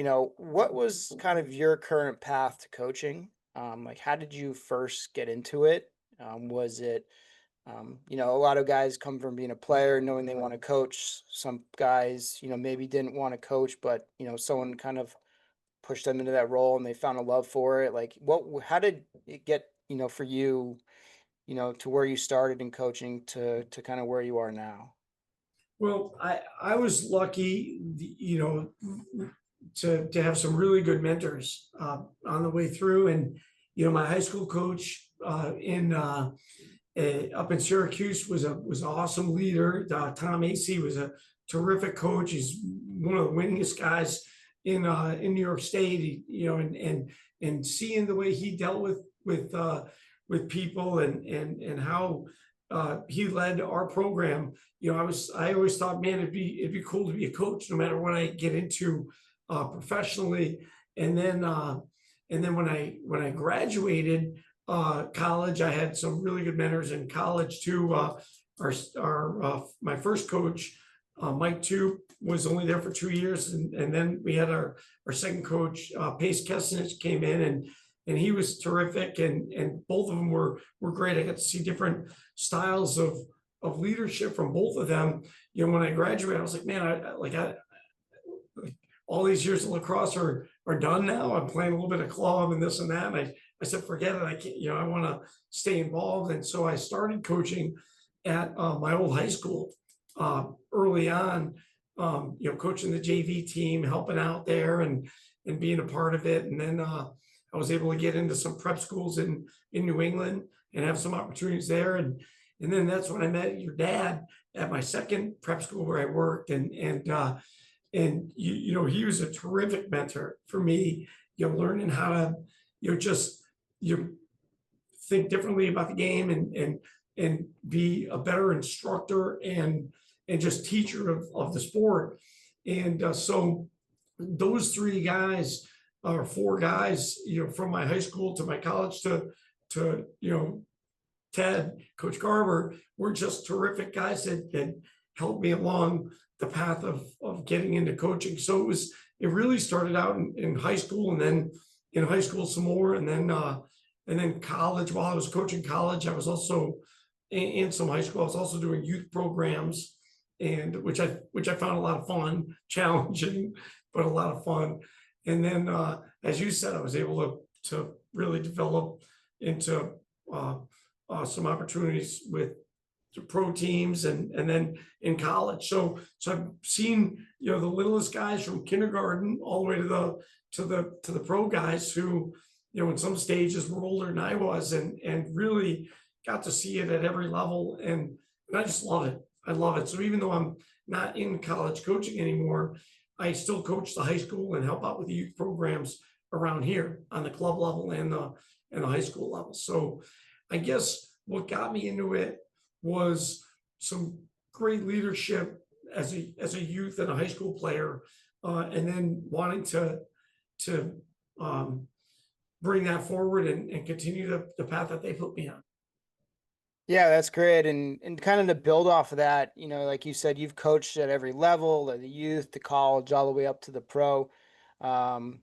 what was kind of your current path to coaching? Like, how did you first get into it? Was it, a lot of guys come from being a player, knowing they want to coach. Some guys, maybe didn't want to coach, but, someone kind of pushed them into that role and they found a love for it. Like, how did it get, for you, to where you started in coaching to kind of where you are now? Well, I was lucky, to have some really good mentors on the way through, and my high school coach in up in Syracuse was an awesome leader. Tom Acey was a terrific coach. He's one of the winningest guys in New York State. And seeing the way he dealt with people and how he led our program. I always thought, man, it'd be cool to be a coach, no matter what I get into professionally. And then when I graduated college, I had some really good mentors in college too. My first coach, Mike Two, was only there for 2 years, and then we had our second coach, Pace Kessenich, came in, and he was terrific, and both of them were great. I got to see different styles of leadership from both of them. When I graduated, I was like, man, I all these years of lacrosse are done now. I'm playing a little bit of club and this and that. And I said, forget it. I can't, I want to stay involved. And so I started coaching at my old high school early on, coaching the JV team, helping out there and being a part of it. And then I was able to get into some prep schools in New England and have some opportunities there. And then that's when I met your dad at my second prep school where I worked. And he was a terrific mentor for me, learning how to, just, think differently about the game and be a better instructor and just teacher of the sport. And so those three guys, or four guys, from my high school to my college to Ted, Coach Garber, were just terrific guys that helped me along the path of getting into coaching. So it really started out in high school, and then in high school some more, and then college. While I was coaching college, I was also in some high school. I was also doing youth programs, and which I found a lot of fun, challenging, but a lot of fun. And then, as you said, I was able to really develop into some opportunities with the pro teams and then in college. So I've seen, the littlest guys from kindergarten all the way to the pro guys who, in some stages were older than I was, and really got to see it at every level. And I just love it. I love it. So even though I'm not in college coaching anymore, I still coach the high school and help out with the youth programs around here on the club level and the high school level. So I guess what got me into it was some great leadership as a youth and a high school player, and then wanting to bring that forward and continue the path that they put me on. Yeah, that's great. And kind of to build off of that, like you said, you've coached at every level, the youth, the college, all the way up to the pro. Um,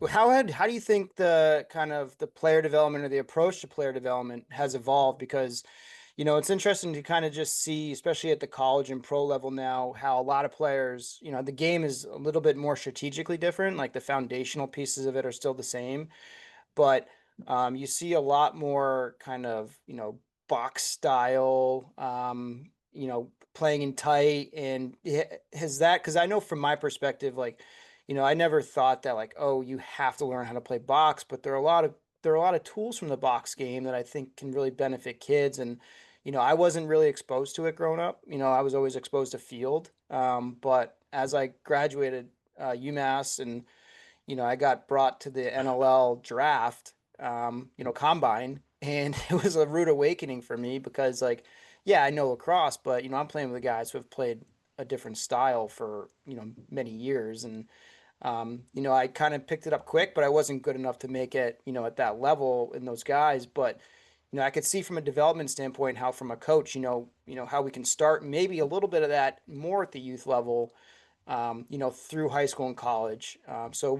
how do you think the kind of the player development or the approach to player development has evolved? Because, it's interesting to kind of just see, especially at the college and pro level now, how a lot of players, the game is a little bit more strategically different. Like the foundational pieces of it are still the same, but you see a lot more kind of, box style, playing in tight. And has that, because I know from my perspective, like, I never thought that like, oh, you have to learn how to play box, but there are a lot of tools from the box game that I think can really benefit kids. And, I wasn't really exposed to it growing up. I was always exposed to field. But as I graduated UMass and, I got brought to the NLL draft, combine, and it was a rude awakening for me because, like, yeah, I know lacrosse, but, I'm playing with guys who have played a different style for, many years. And, I kind of picked it up quick, but I wasn't good enough to make it, at that level in those guys. But, I could see from a development standpoint how from a coach, how we can start maybe a little bit of that more at the youth level through high school and college. So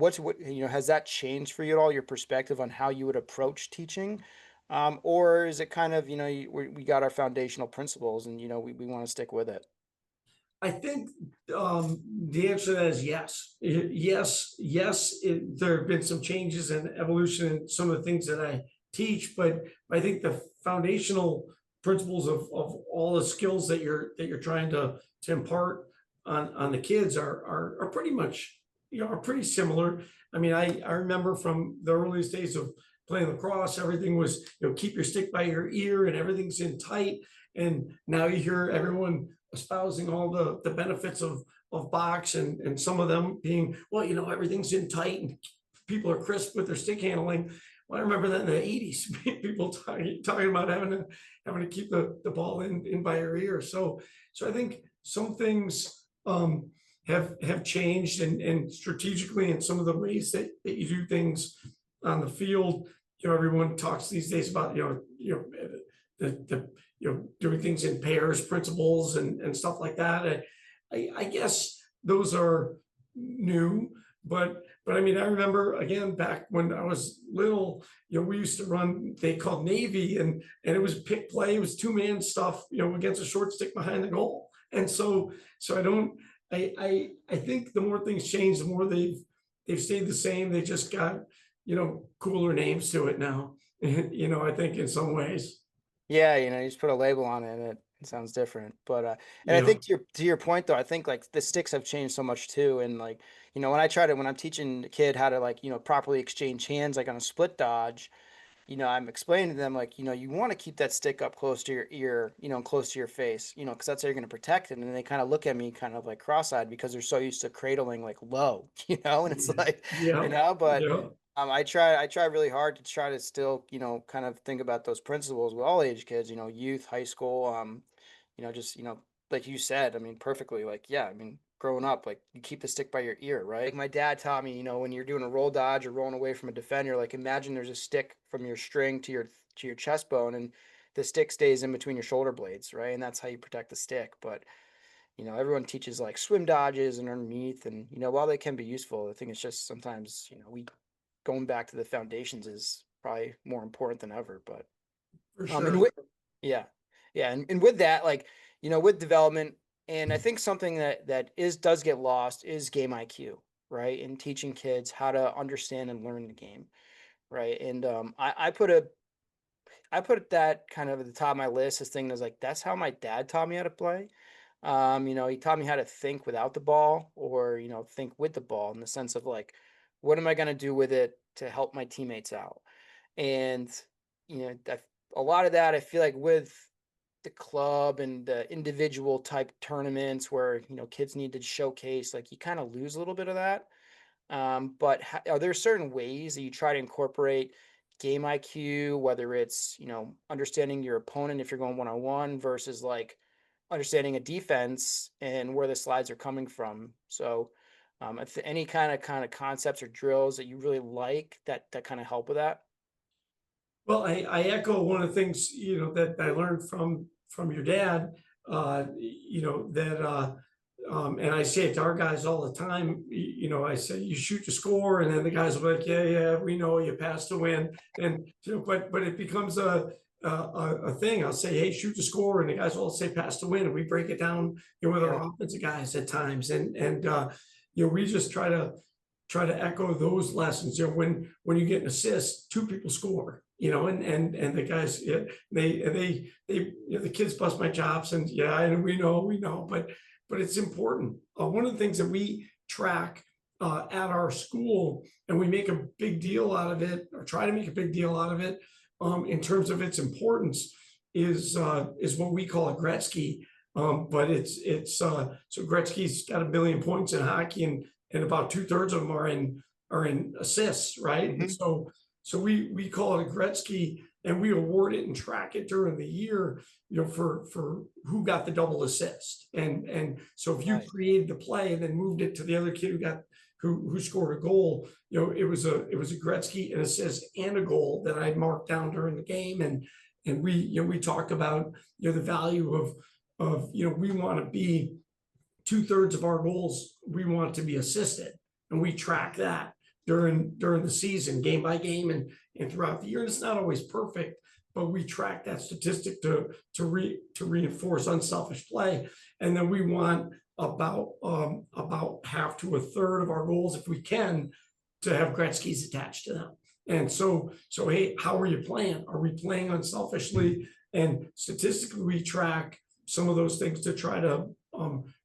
has that changed for you at all, your perspective on how you would approach teaching? Or is it kind of, we got our foundational principles and, we want to stick with it? I think the answer to that is yes. Yes, yes. There have been some changes and evolution in some of the things that I teach, but I think the foundational principles of all the skills that you're trying to impart on the kids are pretty much, are pretty similar. I mean, I remember from the earliest days of playing lacrosse, everything was, keep your stick by your ear and everything's in tight. And now you hear everyone espousing all the benefits of box, and some of them being, well, everything's in tight and people are crisp with their stick handling. Well, I remember that in the 80s, people talking about having to keep the ball in by your ear. So I think some things have changed, and strategically in some of the ways that you do things on the field. Everyone talks these days about the doing things in pairs principles and stuff like that. I guess those are new, but I mean, I remember again back when I was little, we used to run, they called Navy, and it was pick play, it was two-man stuff, against a short stick behind the goal. And so I think the more things change, the more they've stayed the same. They just got, cooler names to it now. I think in some ways. Yeah, you just put a label on it and it sounds different. But and I Yeah. think to your point though, I think like the sticks have changed so much too. And like, when I'm teaching a kid how to like, properly exchange hands like on a split dodge, I'm explaining to them like, you want to keep that stick up close to your ear, and close to your face, because that's how you're going to protect it. And then they kind of look at me kind of like cross-eyed because they're so used to cradling like low, and it's like, Yeah. but Yeah. I try really hard to try to still, kind of think about those principles with all age kids, youth, high school, just, like you said, I mean, perfectly, like, yeah, I mean, growing up, like you keep the stick by your ear, right? Like my dad taught me, when you're doing a roll dodge or rolling away from a defender, like imagine there's a stick from your string to your chest bone, and the stick stays in between your shoulder blades, right? And that's how you protect the stick. But, everyone teaches like swim dodges and underneath, and while they can be useful, I think it's just sometimes, we going back to the foundations is probably more important than ever. But For and sure. with yeah, yeah, and with that, like, with development, and I think something that does get lost is game IQ, right? And teaching kids how to understand and learn the game, right? And I put that kind of at the top of my list as thing as like that's how my dad taught me how to play. He taught me how to think without the ball, or think with the ball, in the sense of like, what am I going to do with it to help my teammates out? And a lot of that I feel like with the club and the individual type tournaments where kids need to showcase, like you kind of lose a little bit of that. But are there certain ways that you try to incorporate game IQ, whether it's understanding your opponent if you're going one on one versus like understanding a defense and where the slides are coming from? So, if any kind of concepts or drills that you really like that kind of help with that. Well, I echo one of the things, that I learned from your dad, that and I say it to our guys all the time. I say you shoot to score, and then the guys will be like, yeah, we know you pass to win. And but it becomes a thing. I'll say, hey, shoot to score, and the guys will say pass to win, and we break it down, with Yeah. our offensive guys at times. And we just try to echo those lessons. When you get an assist, two people score. And the guys, yeah, the kids bust my chops, and yeah, and we know, but it's important. One of the things that we track at our school, and we make a big deal out of it, or try to make a big deal out of it, in terms of its importance, is what we call a Gretzky. But it's so Gretzky's got 1 billion points in hockey, and about 2/3 of them are in assists, right? And Hmm. so we call it a Gretzky, and we award it and track it during the year, for who got the double assist. And so if you Right. created the play and then moved it to the other kid who scored a goal, it was a Gretzky, an assist, and a goal that I marked down during the game. And we talk about the value of we want to be 2/3 of our goals we want to be assisted, and we track that during the season, game by game, and throughout the year. And it's not always perfect, but we track that statistic to reinforce unselfish play. And then we want about half to a third of our goals, if we can, to have Gretzky's attached to them. And so hey, how are you playing? Are we playing unselfishly? And statistically, we track some of those things to try to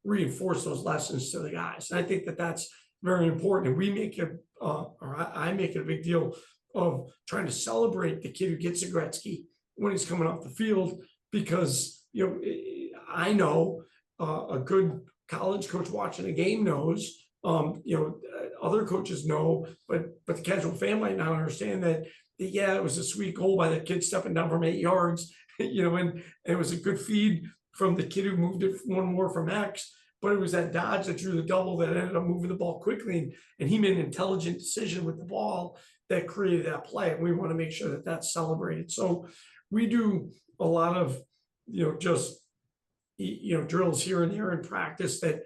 reinforce those lessons to the guys. And I think that that's very important. And we make it, or I make it a big deal of trying to celebrate the kid who gets a Gretzky when he's coming off the field, because I know a good college coach watching a game knows, other coaches know, but the casual fan might not understand that. Yeah, it was a sweet goal by the kid stepping down from 8 yards, and it was a good feed from the kid who moved it one more from X, but it was that dodge that drew the double that ended up moving the ball quickly, and he made an intelligent decision with the ball that created that play. And we want to make sure that that's celebrated. So we do a lot of, just, drills here and there in practice that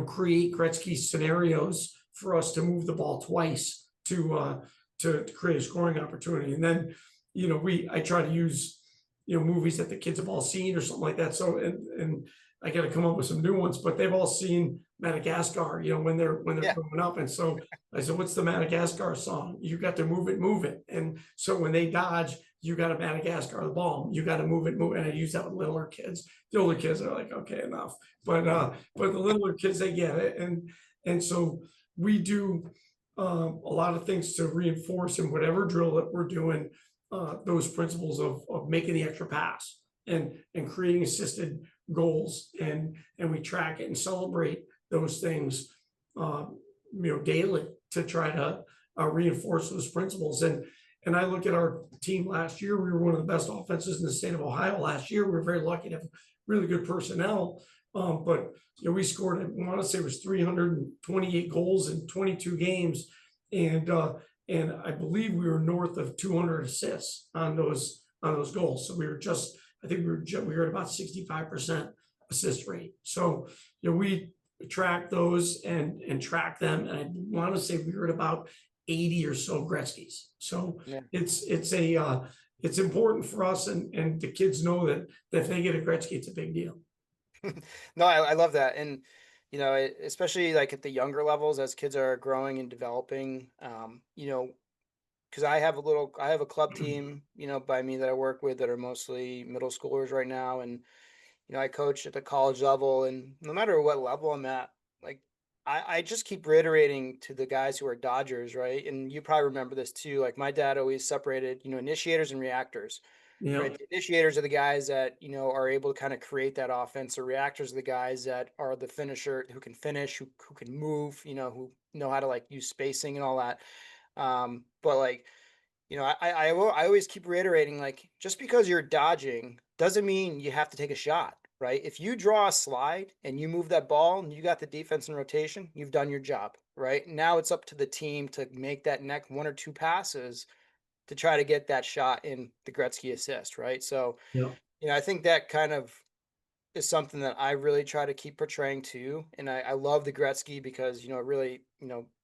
create Gretzky scenarios for us to move the ball twice to create a scoring opportunity. And then, I try to use, movies that the kids have all seen or something like that. So, and I got to come up with some new ones, but they've all seen Madagascar, when they're growing up. And so I said, what's the Madagascar song? You got to move it. And so when they dodge, you got to Madagascar the ball. You got to move it. And I use that with littler kids. The older kids are like, okay, enough. But the littler kids, they get it. And so we do a lot of things to reinforce in whatever drill that we're doing, those principles of making the extra pass and creating assisted goals, and we track it and celebrate those things, daily to try to reinforce those principles. And I look at our team last year. We were one of the best offenses in the state of Ohio last year. We were very lucky to have really good personnel, but we scored, I want to say it was 328 goals in 22 games, and I believe we were north of 200 assists on those goals. So we were just, I think we were at about 65% assist rate. So we track those and track them, and I want to say we were at about 80 or so Gretzky's. So yeah. It's important for us, and the kids know that if they get a Gretzky, it's a big deal. No, I love that. And especially like at the younger levels, as kids are growing and developing, because I have a club team, by me that I work with that are mostly middle schoolers right now. And, I coach at the college level, and no matter what level I'm at, like I just keep reiterating to the guys who are Dodgers, right? And you probably remember this too. Like my dad always separated, initiators and reactors. Yeah. Right. The initiators are the guys that, are able to kind of create that offense. The reactors are the guys that are the finisher, who can finish, who can move, who know how to like use spacing and all that. But like, I always keep reiterating, like, just because you're dodging doesn't mean you have to take a shot, right? If you draw a slide and you move that ball and you got the defense in rotation, you've done your job, right? Now it's up to the team to make that next one or two passes to try to get that shot in the Gretzky assist, right? So, I think that kind of is something that I really try to keep portraying too. And I love the Gretzky because, it really,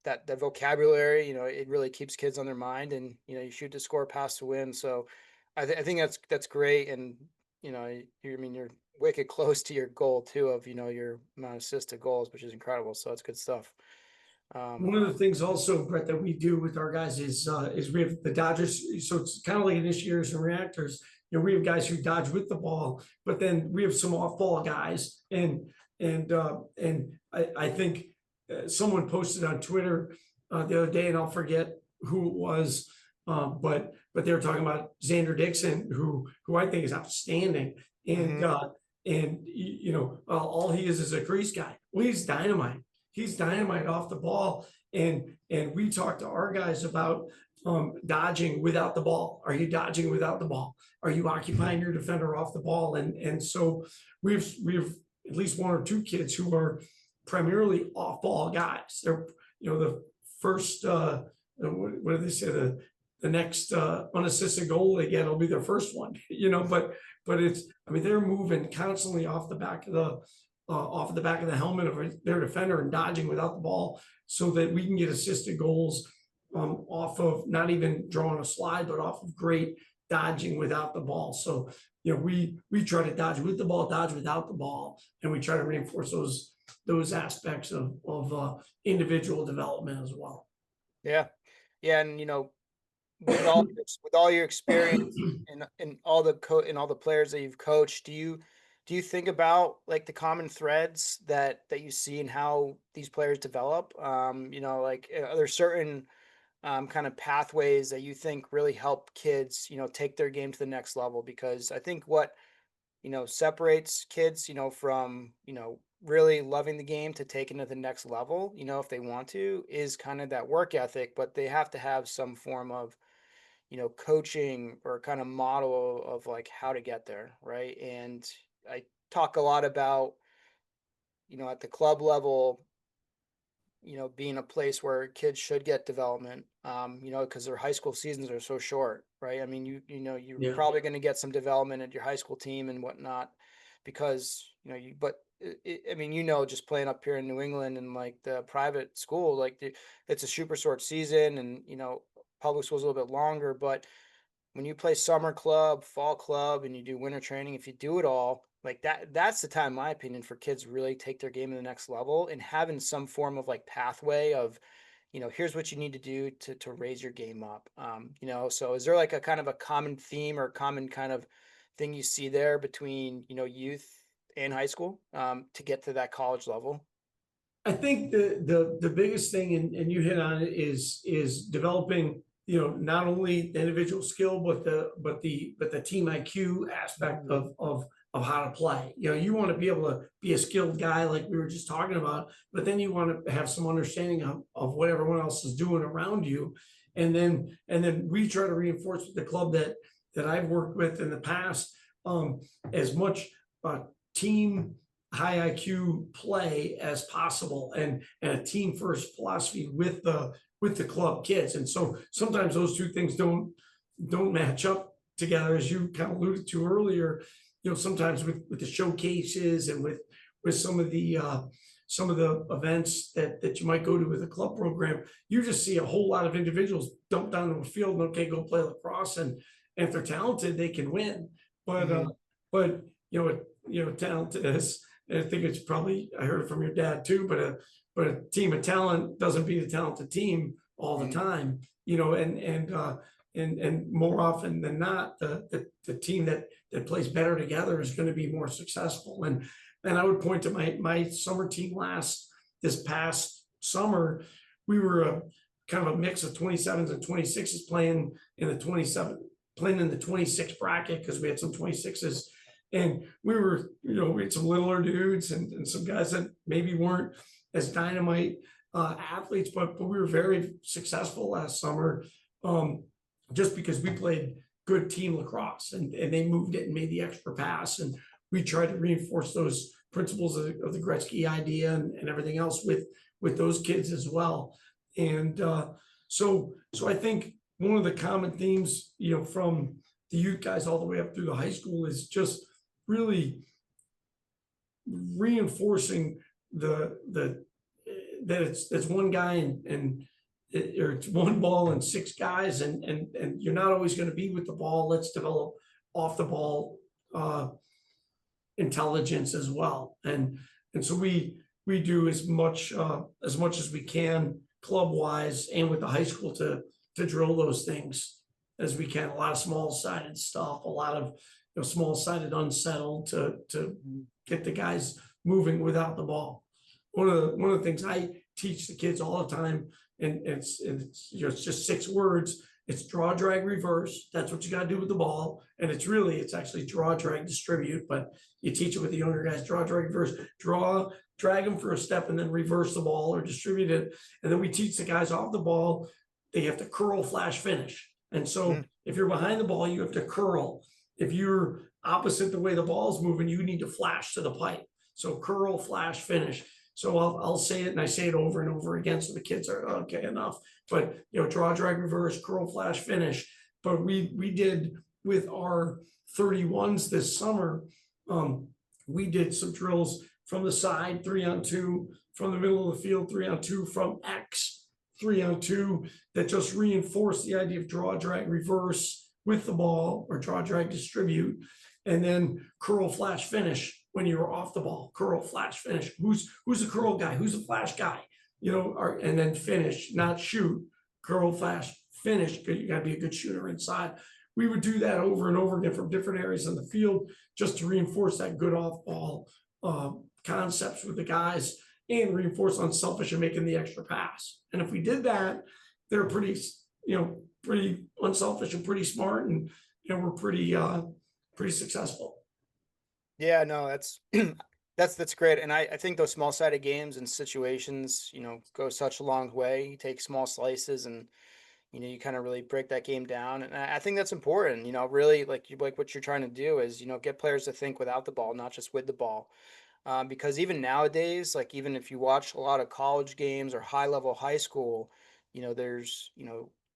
that vocabulary, it really keeps kids on their mind, and, you shoot to score, pass to win. So I think that's great. And, you're wicked close to your goal too of, your amount of assists to goals, which is incredible. So it's good stuff. One of the things also, Brett, that we do with our guys is we have the Dodgers. So it's kind of like initiators and reactors. We have guys who dodge with the ball, but then we have some off-ball guys. And I think someone posted on Twitter the other day, and I'll forget who it was, but they were talking about Xander Dixon, who I think is outstanding. And all he is a crease guy. Well, he's dynamite. He's dynamite off the ball. And we talk to our guys about dodging without the ball. Are you dodging without the ball? Are you occupying your defender off the ball? And so we've at least one or two kids who are primarily off ball guys. They're, the first, what do they say? The next unassisted goal they get will be their first one, but it's, they're moving constantly off the back of off of the back of the helmet of their defender and dodging without the ball, so that we can get assisted goals off of not even drawing a slide, but off of great dodging without the ball. So, we try to dodge with the ball, dodge without the ball, and we try to reinforce those aspects of individual development as well. Yeah. Yeah. And, with all your experience and all the players that you've coached, do you think about like the common threads that you see in how these players develop? Like are there certain kind of pathways that you think really help kids, take their game to the next level? Because I think what, separates kids, from, really loving the game to taking it to the next level, if they want to, is kind of that work ethic, but they have to have some form of, coaching or kind of model of like how to get there. Right. And I talk a lot about, at the club level, being a place where kids should get development, because their high school seasons are so short, right? I mean, you're Yeah. probably going to get some development at your high school team and whatnot, because, I mean, just playing up here in New England and like the private school, like it's a super short season, and, public school's a little bit longer, but when you play summer club, fall club, and you do winter training, if you do it all like that's the time, in my opinion, for kids really take their game to the next level, and having some form of like pathway of, here's what you need to do to raise your game up. So is there like a kind of a common theme or common kind of thing you see there between, youth and high school, to get to that college level? I think the biggest thing, and you hit on it, is developing, not only the individual skill, but the team IQ aspect of how to play. You want to be able to be a skilled guy like we were just talking about, but then you want to have some understanding of what everyone else is doing around you. And then we try to reinforce with the club that I've worked with in the past, as much team high IQ play as possible, and a team first philosophy with the club kids. And so sometimes those two things don't match up together, as you kind of alluded to earlier. Sometimes with the showcases and with some of the events that you might go to with a club program, you just see a whole lot of individuals dump down to a field and, okay, go play lacrosse, and if they're talented, they can win. But talent is, and I think it's probably, I heard it from your dad too, but a team of talent doesn't beat a talented team all the time, and more often than not, the team that plays better together is going to be more successful. And I would point to my summer team this past summer. We were a kind of a mix of 27s and 26s playing in the 26 bracket, because we had some 26s. And we had some littler dudes and some guys that maybe weren't as dynamite athletes, but we were very successful last summer, just because we played good team lacrosse, and they moved it and made the extra pass. And we tried to reinforce those principles of the Gretzky idea and everything else with those kids as well. And so I think one of the common themes, from the youth guys all the way up through the high school, is just really reinforcing that it's one guy or it's one ball and six guys, and you're not always going to be with the ball. Let's develop off the ball intelligence as well. And so we do as much as we can club wise and with the high school to drill those things as we can. A lot of small sided stuff, a lot of small sided unsettled to get the guys moving without the ball. One of the things I teach the kids all the time, and it's just 6 words. It's draw, drag, reverse. That's what you got to do with the ball. And it's actually draw, drag, distribute, but you teach it with the younger guys: draw, drag, reverse. Draw, drag them for a step, and then reverse the ball or distribute it. And then we teach the guys off the ball, they have to curl, flash, finish. And so if you're behind the ball, you have to curl. If you're opposite the way the ball's moving, you need to flash to the pipe. So curl, flash, finish. So I'll say it, and I say it over and over again, so the kids are, okay, enough. But draw, drag, reverse, curl, flash, finish. But we did with our 31s this summer, we did some drills from the side, 3-on-2, from the middle of the field, 3-on-2, from X, 3-on-2, that just reinforce the idea of draw, drag, reverse with the ball, or draw, drag, distribute, and then curl, flash, finish when you're off the ball. Curl, flash, finish. Who's the curl guy? Who's the flash guy? And then finish, not shoot. Curl, flash, finish. You got to be a good shooter inside. We would do that over and over again from different areas on the field, just to reinforce that good off ball concepts with the guys, and reinforce unselfish and making the extra pass. And if we did that, they're pretty unselfish and pretty smart, and we're pretty successful. Yeah, no, that's that's great. And I think those small sided games and situations, go such a long way. You take small slices and you kind of really break that game down. And I think that's important, really like what you're trying to do is, get players to think without the ball, not just with the ball. Because even nowadays, like even if you watch a lot of college games or high level high school, there's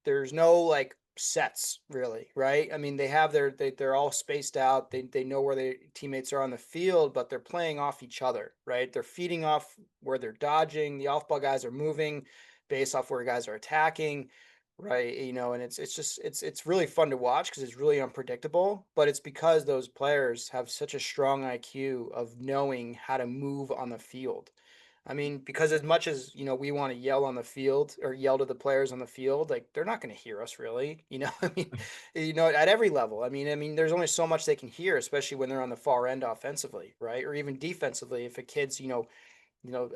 there's no like sets really, right? I mean, they're all spaced out. They know where their teammates are on the field, but they're playing off each other, right? They're feeding off where they're dodging. The off ball guys are moving based off where guys are attacking, right? And it's really fun to watch because it's really unpredictable, but it's because those players have such a strong IQ of knowing how to move on the field. I mean, because as much as, we want to yell on the field or yell to the players on the field, like they're not going to hear us really, I mean, at every level. I mean, there's only so much they can hear, especially when they're on the far end offensively, right? Or even defensively, if a kid's,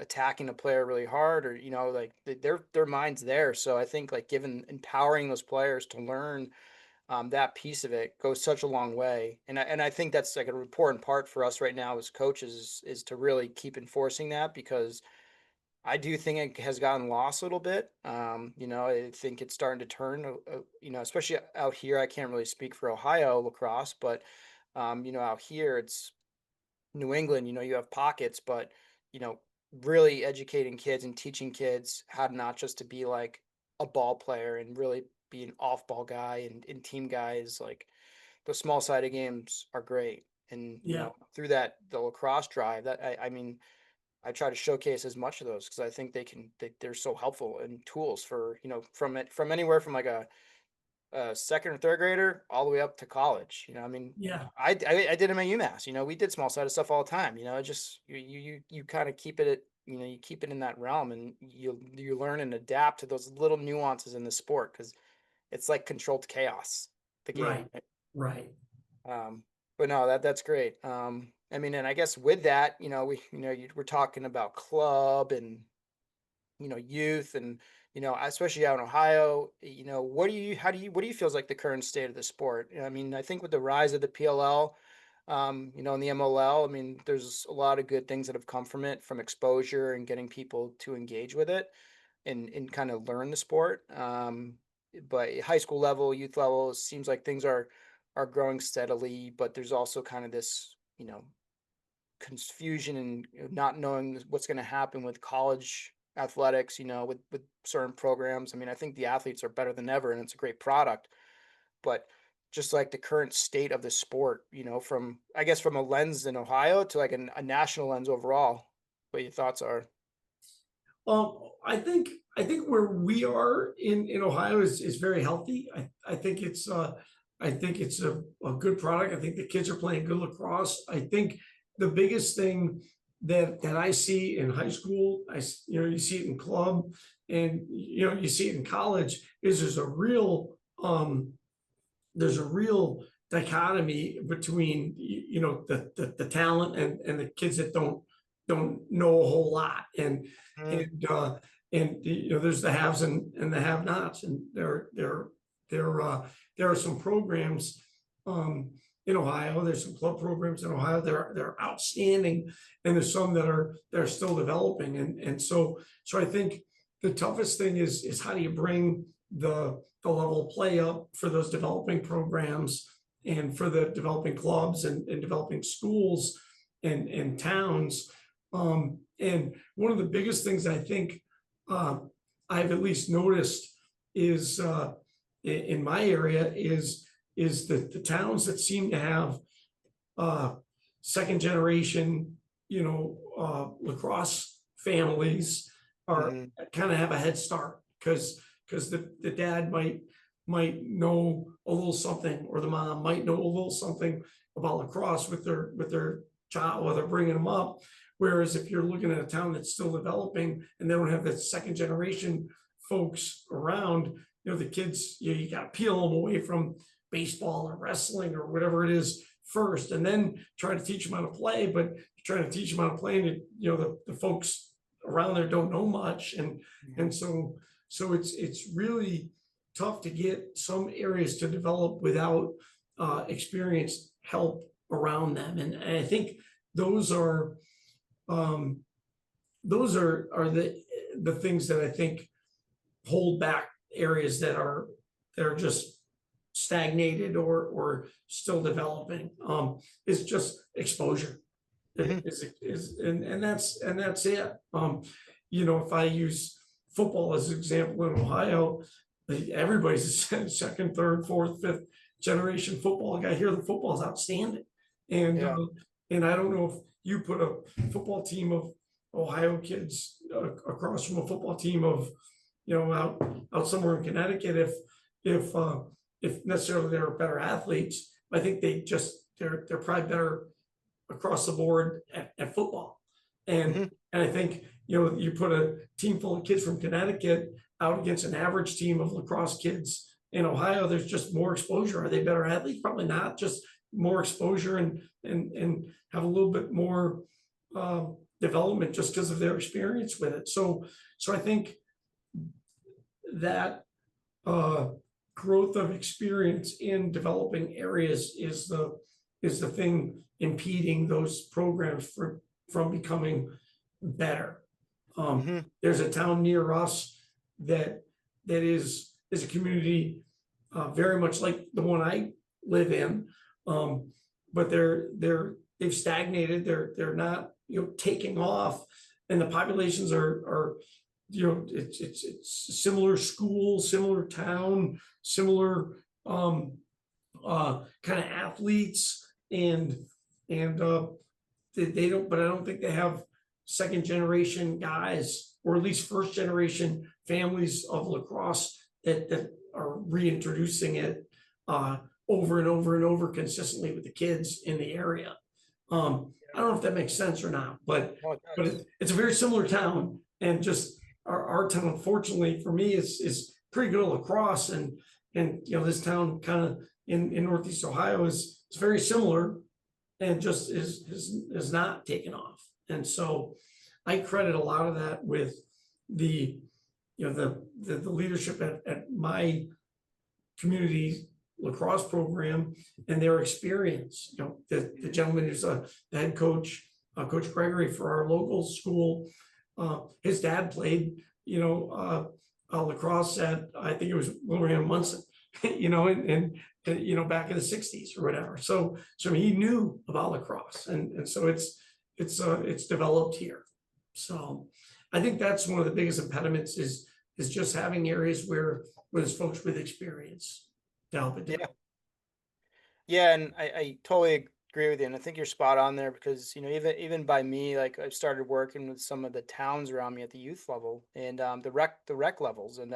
attacking a player really hard, or, like their mind's there. So I think like empowering those players to learn that piece of it goes such a long way. And I think that's like an important part for us right now as coaches is to really keep enforcing that, because I do think it has gotten lost a little bit. I think it's starting to turn, especially out here. I can't really speak for Ohio lacrosse, but, out here it's New England, you have pockets, but, you know, really educating kids and teaching kids how to not just to be like a ball player and really be an off ball guy and team guys. Like the small sided games are great. And, Yeah, through the lacrosse drive that I mean, I try to showcase as much of those because I think they're so helpful and tools for, from anywhere from like a second or third grader all the way up to college. I mean, yeah, I did them at UMass. We did small sided stuff all the time. Just you kind of keep it at, you keep it in that realm, and you learn and adapt to those little nuances in the sport because it's like controlled chaos, the game. right, right. Um, but no, that's great. I mean, and I guess with that, we're talking about club and youth and, especially out in Ohio, what do you feel is like the current state of the sport? I mean, I think with the rise of the PLL, and the MLL, I mean, there's a lot of good things that have come from it, from exposure and getting people to engage with it and kind of learn the sport. But high school level, youth level, it seems like things are growing steadily, but there's also kind of this, confusion and not knowing what's going to happen with college athletics, with certain programs. I mean, I think the athletes are better than ever and it's a great product, but just like the current state of the sport, from, I guess, from a lens in Ohio to like a national lens overall, what your thoughts are. I think where we are in Ohio is very healthy. I think it's a good product. I think the kids are playing good lacrosse. I think the biggest thing that I see in high school, you see it in club, and you see it in college, is there's a real dichotomy between the talent and the kids that don't know a whole lot, Mm. and there's the haves and the have-nots, and there are some programs in Ohio. There's some club programs in Ohio. They're outstanding, and there's some that are still developing. And so I think the toughest thing is how do you bring the level of play up for those developing programs and for the developing clubs and developing schools and towns. And one of the biggest things I think I've at least noticed is in my area is the towns that seem to have second generation lacrosse families are Hmm. kind of have a head start because the dad might know a little something, or the mom might know a little something about lacrosse with their child while they're bringing them up. Whereas if you're looking at a town that's still developing and they don't have that second generation folks around, the kids, you got to peel them away from baseball or wrestling or whatever it is first, and then try to teach them how to play. But trying to teach them how to play, and the folks around there don't know much, and so it's really tough to get some areas to develop without experienced help around them, and I think those are um, those are the things that I think hold back areas that are just stagnated or still developing. Is just exposure. Hmm. And that's it. If I use football as an example in Ohio, everybody's a second, third, fourth, fifth generation football guy here. The football is outstanding, and Yeah. and I don't know if you put a football team of Ohio kids across from a football team of out somewhere in Connecticut, if necessarily they're better athletes. I think they're probably better across the board at football. And Hmm. and I think you put a team full of kids from Connecticut out against an average team of lacrosse kids in Ohio. There's just more exposure. Are they better athletes? Probably not. Just more exposure and have a little bit more development just because of their experience with it. So I think that uh, growth of experience in developing areas is the thing impeding those programs from becoming better. Hmm. There's a town near us that is a community very much like the one I live in, but they've stagnated. They're not taking off, and the populations are it's a similar school, similar town, similar kind of athletes, and they don't, but I don't think they have second generation guys, or at least first generation families of lacrosse that are reintroducing it uh, over and over and over consistently with the kids in the area. I don't know if that makes sense or not, but Oh, it but does. it's a very similar town, and just our town, fortunately for me, is pretty good at lacrosse, and this town kind of in Northeast Ohio is very similar, and just is not taken off. And so I credit a lot of that with the the leadership at my community lacrosse program and their experience. The gentleman who's the head coach, Coach Gregory for our local school, his dad played, lacrosse at, I think it was Wilbraham Munson, and back in the '60s or whatever. So he knew about lacrosse, and so it's developed here. So I think that's one of the biggest impediments is just having areas where there's folks with experience to help it Yeah. develop. Yeah, and I totally agree with you, and I think you're spot on there because even by me, like I've started working with some of the towns around me at the youth level and the rec levels, and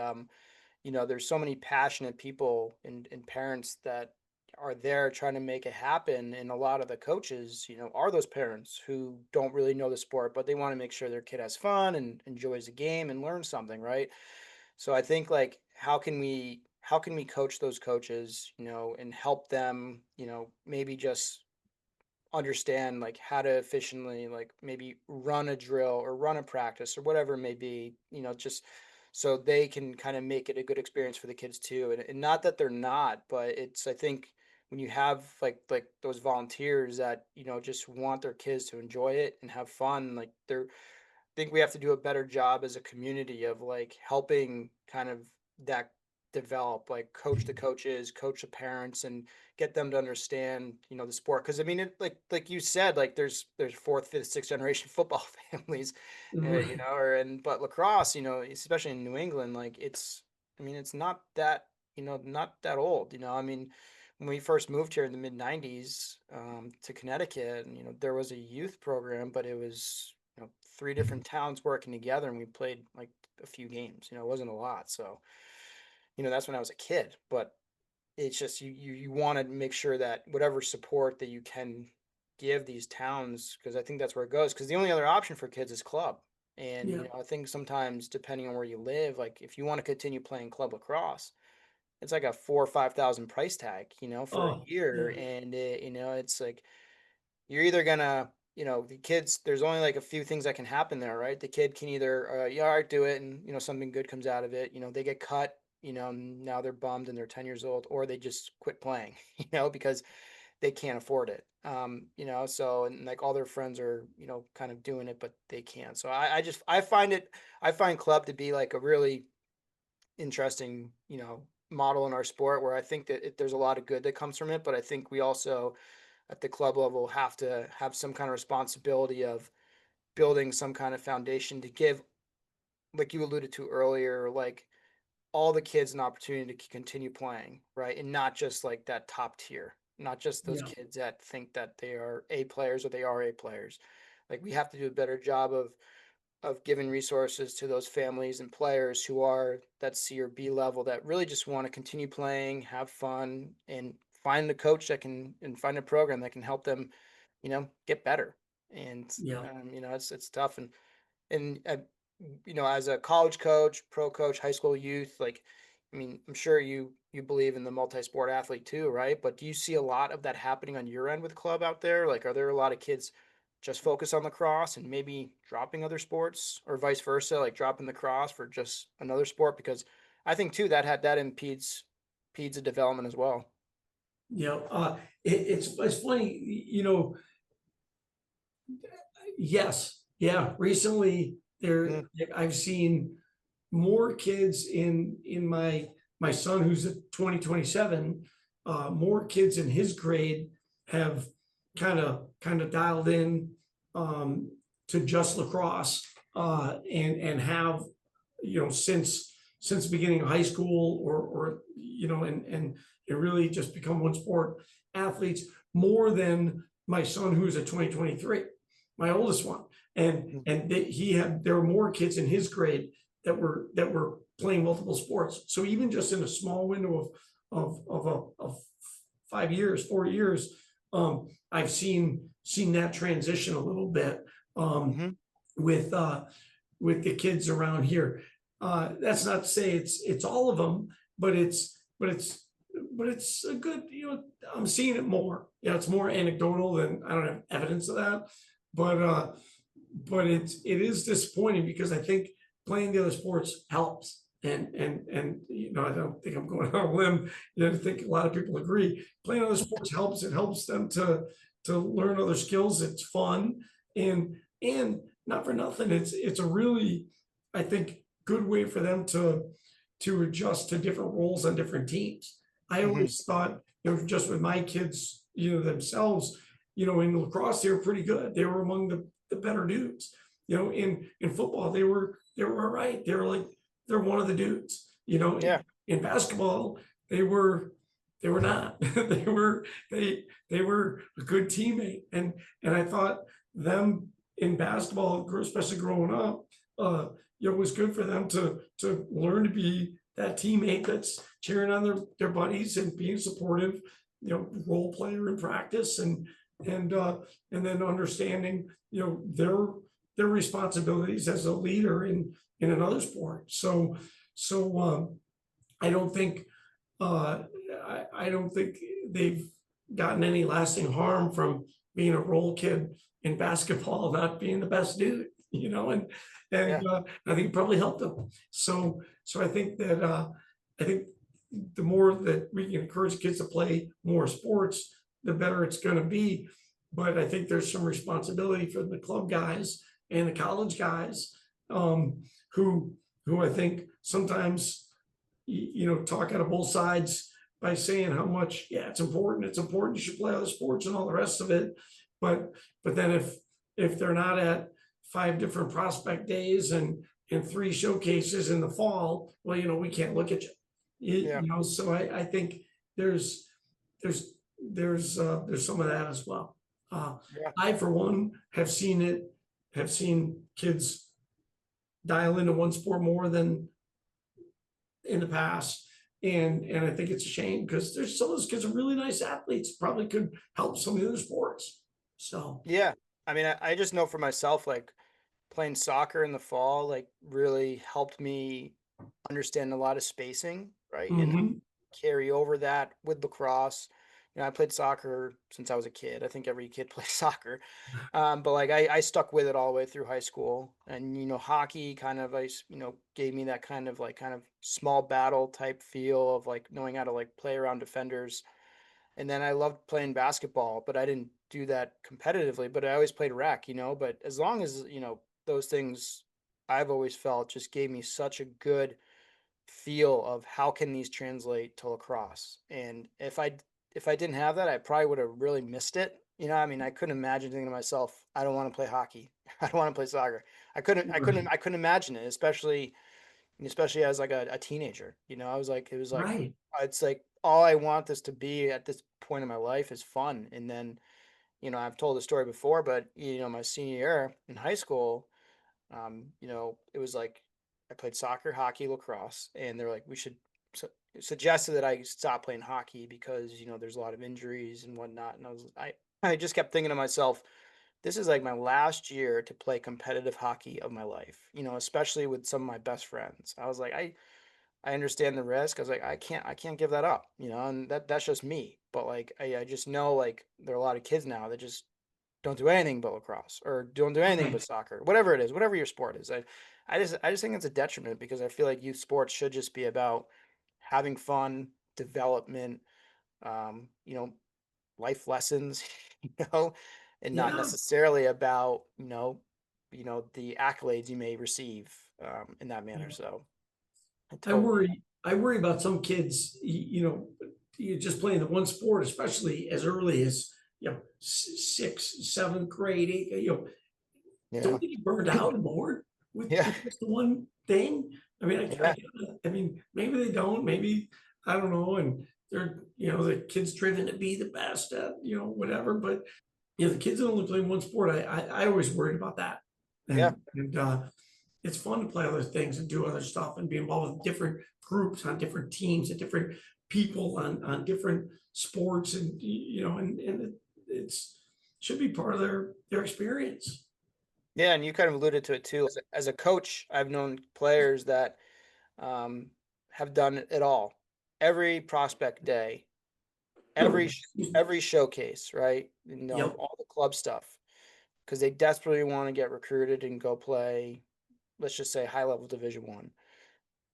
there's so many passionate people and parents that are there trying to make it happen, and a lot of the coaches, are those parents who don't really know the sport, but they want to make sure their kid has fun and enjoys the game and learns something, right? So I think like how can we coach those coaches, and help them, maybe just understand like how to efficiently like maybe run a drill or run a practice or whatever it may be, just so they can kind of make it a good experience for the kids too. And not that they're not, but it's I think when you have like those volunteers that, just want their kids to enjoy it and have fun, like they're think we have to do a better job as a community of like helping kind of that develop, like coach the coaches, coach the parents, and get them to understand, the sport. Because I mean, like you said, like there's fourth, fifth, sixth generation football families, Right. but lacrosse, especially in New England, like I mean, it's not that, not that old. I mean, when we first moved here in the mid '90s to Connecticut, and there was a youth program, but it was three different towns working together, and we played like a few games. It wasn't a lot, so that's when I was a kid. But it's just you want to make sure that whatever support that you can give these towns, because I think that's where it goes. Because the only other option for kids is club, and Yeah. I think sometimes depending on where you live, like if you want to continue playing club lacrosse, it's like a 4 or 5 thousand price tag, for a Oh, year, yeah. and it's like you're either gonna, the kids. There's only like a few things that can happen there, right? The kid can either, yeah, all right, do it, and something good comes out of it. They get cut, and now they're bummed and they're 10 years old, or they just quit playing, because they can't afford it. So and like all their friends are, kind of doing it, but they can't. So I find club to be like a really interesting, model in our sport where I think that there's a lot of good that comes from it, but I think we also at the club level have to have some kind of responsibility of building some kind of foundation to give, like you alluded to earlier, like all the kids an opportunity to continue playing, right? And not just like that top tier, not just those Yeah. kids that think that they are A players or they are A players. Like we have to do a better job of giving resources to those families and players who are that C or B level that really just want to continue playing, have fun, and find the coach that can and find a program that can help them, get better. And Yeah. it's tough. And as a college coach, pro coach, high school youth, like, I mean, I'm sure you believe in the multi-sport athlete too, right? But do you see a lot of that happening on your end with club out there? Like, are there a lot of kids just focus on lacrosse and maybe dropping other sports, or vice versa, like dropping the cross for just another sport? Because I think too that impedes the development as well. Yeah. It's funny, yes, yeah. Recently, Mm, I've seen more kids in my son who's a 2027. More kids in his grade have kind of dialed in to just lacrosse and have since the beginning of high school or and really just become one sport athletes more than my son who's a 2023, my oldest one. And mm, there were more kids in his grade that were playing multiple sports. So even just in a small window of 5 years, 4 years, I've seen that transition a little bit mhm. with with the kids around here. That's not to say it's all of them, but it's a good, I'm seeing it more. It's more anecdotal than I don't have evidence of that, but it is disappointing because I think playing the other sports helps. And I don't think I'm going on a limb. I think a lot of people agree. Playing other sports helps. It helps them to learn other skills. It's fun, and not for nothing. It's a really, I think, good way for them to adjust to different roles on different teams. I Mhm. always thought, just with my kids, themselves, in lacrosse, they were pretty good. They were among the better dudes. In football, they were all right. They're one of the dudes. Yeah. In basketball, they were not. They were a good teammate. And I thought them in basketball, especially growing up, it was good for them to learn to be that teammate that's cheering on their buddies and being supportive, role player in practice and then understanding, their responsibilities as a leader in another sport. So I don't think I don't think they've gotten any lasting harm from being a role kid in basketball, not being the best dude, and Yeah. I think it probably helped them. So I think the more that we can encourage kids to play more sports, the better it's going to be. But I think there's some responsibility for the club guys and the college guys, who I think sometimes talk out of both sides by saying how much, yeah, it's important, you should play other sports and all the rest of it. But then if they're not at 5 different prospect days and 3 showcases in the fall, well, we can't look at you. Yeah. So I think there's there's some of that as well. Yeah. I, for one, have seen kids dial into one sport more than in the past. And I think it's a shame because there's some of those kids are really nice athletes, probably could help some of the other sports. So, Yeah. I mean, I just know for myself, like playing soccer in the fall, like really helped me understand a lot of spacing, right? And mhm, carry over that with lacrosse. You know, I played soccer since I was a kid. I think every kid plays soccer. But like I stuck with it all the way through high school. And, you know, hockey kind of, gave me that kind of small battle type feel of like knowing how to like play around defenders. And then I loved playing basketball, but I didn't do that competitively, but I always played rec, but as long as, those things I've always felt just gave me such a good feel of how can these translate to lacrosse. And if I didn't have that, I probably would have really missed it. I mean, I couldn't imagine thinking to myself, I don't want to play hockey. I don't want to play soccer. I couldn't, I couldn't, right, I couldn't imagine it, especially as like a teenager. I was like, it was like, right. it's like all I want this to be at this point in my life is fun. And then, I've told the story before, but my senior year in high school, it was like I played soccer, hockey, lacrosse, and they're like, we should suggested that I stop playing hockey because there's a lot of injuries and whatnot. And I just kept thinking to myself, this is like my last year to play competitive hockey of my life. Especially with some of my best friends. I was like, I understand the risk. I was like, I can't give that up. And that's just me. But like, I just know like there are a lot of kids now that just don't do anything but lacrosse or don't do anything but Right. soccer, whatever it is, whatever your sport is. I just think it's a detriment because I feel like youth sports should just be about having fun, development, um, you know, life lessons, you know, and not Yeah. necessarily about, the accolades you may receive in that Yeah. manner. So I I totally, worry, I worry about some kids, you just playing the one sport, especially as early as, sixth, seventh grade, yeah, don't they get burned out and bored yeah, with just the one thing? I mean, yeah, I mean, maybe they don't, maybe, I don't know, and they're, the kid's driven to be the best at, whatever, but the kids that only play one sport, I always worried about that. yeah. And it's fun to play other things and do other stuff and be involved with different groups on different teams and different people on different sports and, and it's should be part of their experience. Yeah, and you kind of alluded to it too. As a coach, I've known players that um, have done it all. Every prospect day, every showcase, right? Yep. All the club stuff, because they desperately want to get recruited and go play, let's just say high level Division 1.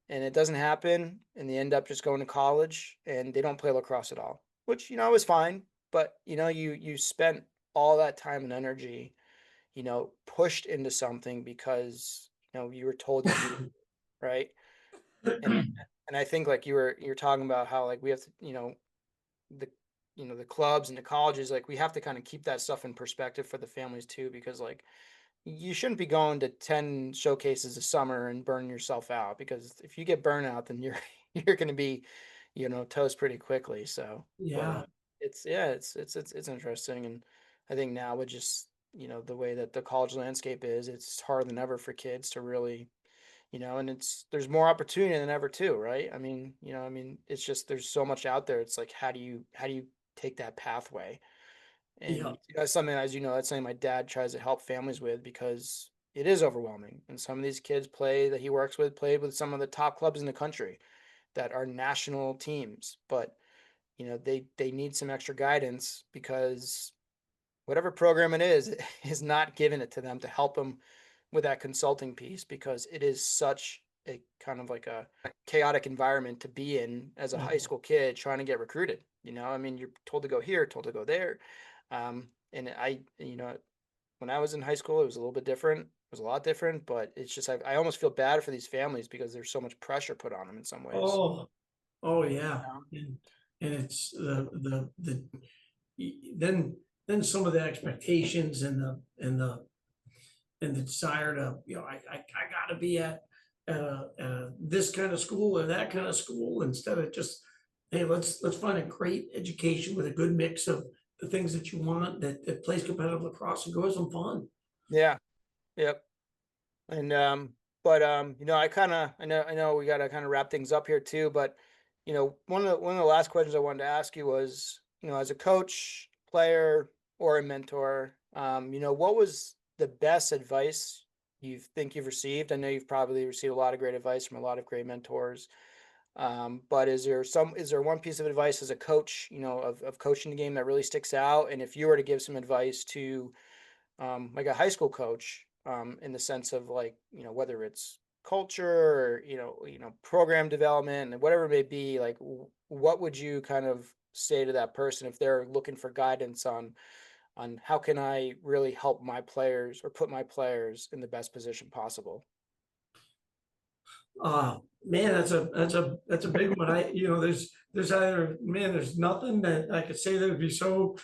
And it doesn't happen, and they end up just going to college and they don't play lacrosse at all, which is fine. But you spent all that time and energy, pushed into something because you were told you needed, right? And and I think like you're talking about how like we have to, the the clubs and the colleges, like we have to kind of keep that stuff in perspective for the families too, because like you shouldn't be going to 10 showcases a summer and burning yourself out, because if you get burnout then you're you're going to be toast pretty quickly. So but Yeah. it's yeah, it's interesting. And I think now with just the way that the college landscape is, it's harder than ever for kids to really and there's more opportunity than ever too, right? I mean, it's just there's so much out there. It's like how do you take that pathway? Yeah. And something, as you know, that's something my dad tries to help families with, because it is overwhelming. And some of these kids that he works with played with some of the top clubs in the country that are national teams, but they need some extra guidance because whatever program it is is not giving it to them to help them with that consulting piece, because it is such a kind of like a chaotic environment to be in as a high Oh, school kid trying to get recruited. I mean, you're told to go here, told to go there. And when I was in high school, it was a little bit different. It was a lot different, but it's just I almost feel bad for these families because there's so much pressure put on them in some ways. oh, oh, yeah. You know? And it's then some of the expectations and the desire to, I gotta be at this kind of school or that kind of school instead of just hey, let's find a great education with a good mix of the things that you want that plays competitive lacrosse and go have some fun. Yeah. Yep. And but I know we gotta kind of wrap things up here too, but one of the last questions I wanted to ask you was, as a coach, player, or a mentor, what was the best advice you think you've received? I know you've probably received a lot of great advice from a lot of great mentors. But is there one piece of advice as a coach, of coaching the game that really sticks out? And if you were to give some advice to like a high school coach, in the sense of like, whether it's culture or, program development and whatever it may be, like what would you kind of say to that person if they're looking for guidance on how can I really help my players or put my players in the best position possible? Man, that's a big one. There's either, man, there's nothing that I could say that would be so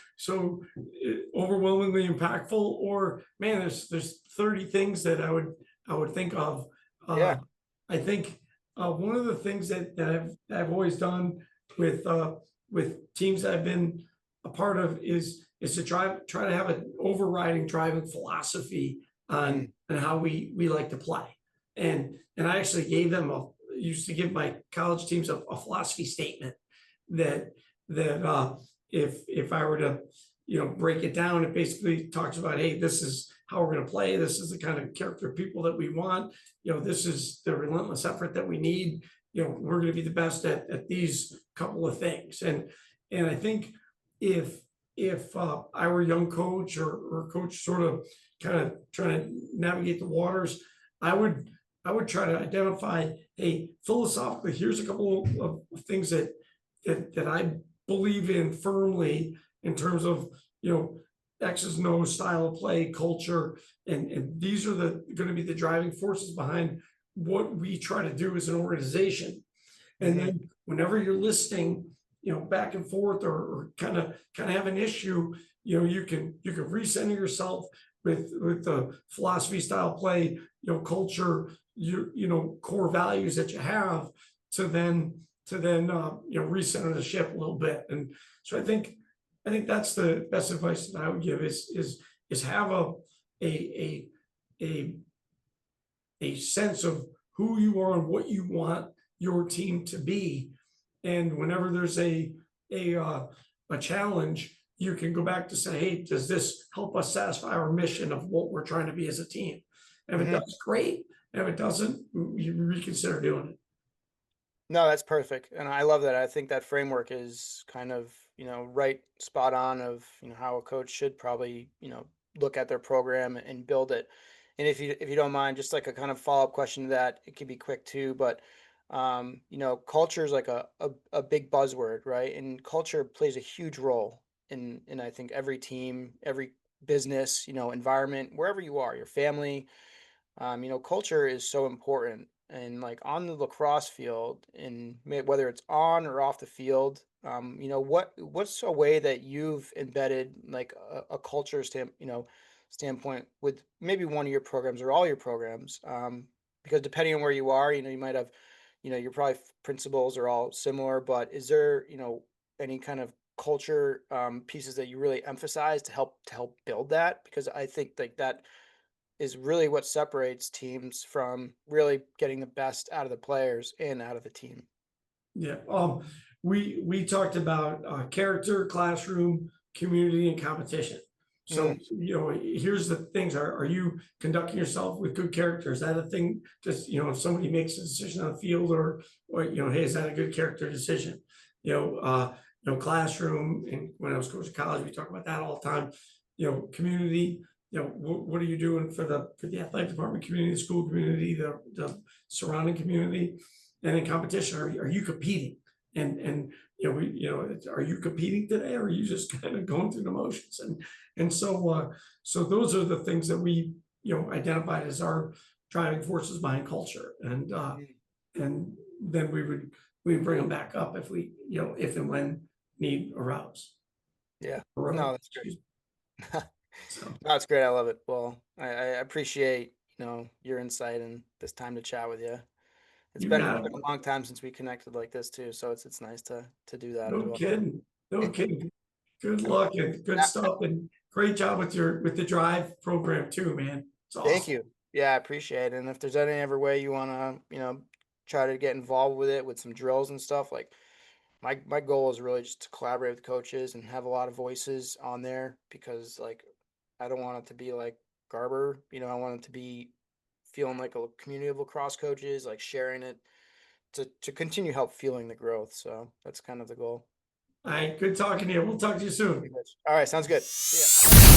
overwhelmingly impactful, or man, there's 30 things that I would think of. Uh, Yeah. I think one of the things that I've always done with teams that I've been a part of is to try to have an overriding driving philosophy on Mm, how we like to play. And I actually gave them used to give my college teams a philosophy statement that that if I were to break it down, it basically talks about, hey, this is how we're going to play. This is the kind of character of people that we want. This is the relentless effort that we need. We're going to be the best at these couple of things. And I think if I were a young coach or coach sort of kind of trying to navigate the waters, I would try to identify, hey, philosophically, here's a couple of things that I believe in firmly in terms of X's and O's style of play, culture, and these are going to be the driving forces behind what we try to do as an organization. And hmm then whenever you're listing, back and forth or kind of have an issue, you can recenter yourself with the philosophy, style play, culture, core values that you have to then recenter the ship a little bit. And so I think that's the best advice that I would give is have a a a sense of who you are and what you want your team to be. And whenever there's a challenge, you can go back to say, hey, does this help us satisfy our mission of what we're trying to be as a team? And if it hmm does, great. And if it doesn't, you reconsider doing it. No, that's perfect. And I love that. I think that framework is kind of, right spot on of, how a coach should probably, look at their program and build it. And if you don't mind, just like a kind of follow-up question to that, it could be quick too, but culture is like a big buzzword, right? And culture plays a huge role in I think every team, every business, environment, wherever you are, your family. Culture is so important. And like on the lacrosse field, and whether it's on or off the field, what's a way that you've embedded like a culture standpoint with maybe one of your programs or all your programs? Because depending on where you are, you might have, your probably principles are all similar, but is there, any kind of culture pieces that you really emphasize to help build that? Because I think like that is really what separates teams from really getting the best out of the players and out of the team. Yeah. We talked about character, classroom, community, and competition. Mm, So, here's the things. Are you conducting yourself with good character? Is that a thing? Just, if somebody makes a decision on the field or, hey, is that a good character decision? Classroom, and when I was coaching college, we talk about that all the time. Community, what are you doing for the athletic department community, the school community, the surrounding community? And in competition, are you competing? And are you competing today, or are you just kind of going through the motions? And so those are the things that we identified as our driving forces behind culture, mm, and then we would bring them back up if and when need arose. yeah. No, Arose, that's excuse me. great. So No, it's great. I love it. Well, I appreciate, your insight and this time to chat with you. it's You been got it. a long time since we connected like this too. So it's nice to do that as No well. kidding. No kidding. Good luck and good Uh, stuff, and great job with the drive program too, man. It's Thank awesome. you. Yeah, I appreciate it. And if there's any ever way you want to, try to get involved with it with some drills and stuff, like my goal is really just to collaborate with coaches and have a lot of voices on there because like I don't want it to be like Garber, I want it to be feeling like a community of lacrosse coaches, like sharing it to continue help fueling the growth. So that's kind of the goal. All right, good talking to you. We'll talk to you soon. All right, sounds good. See ya.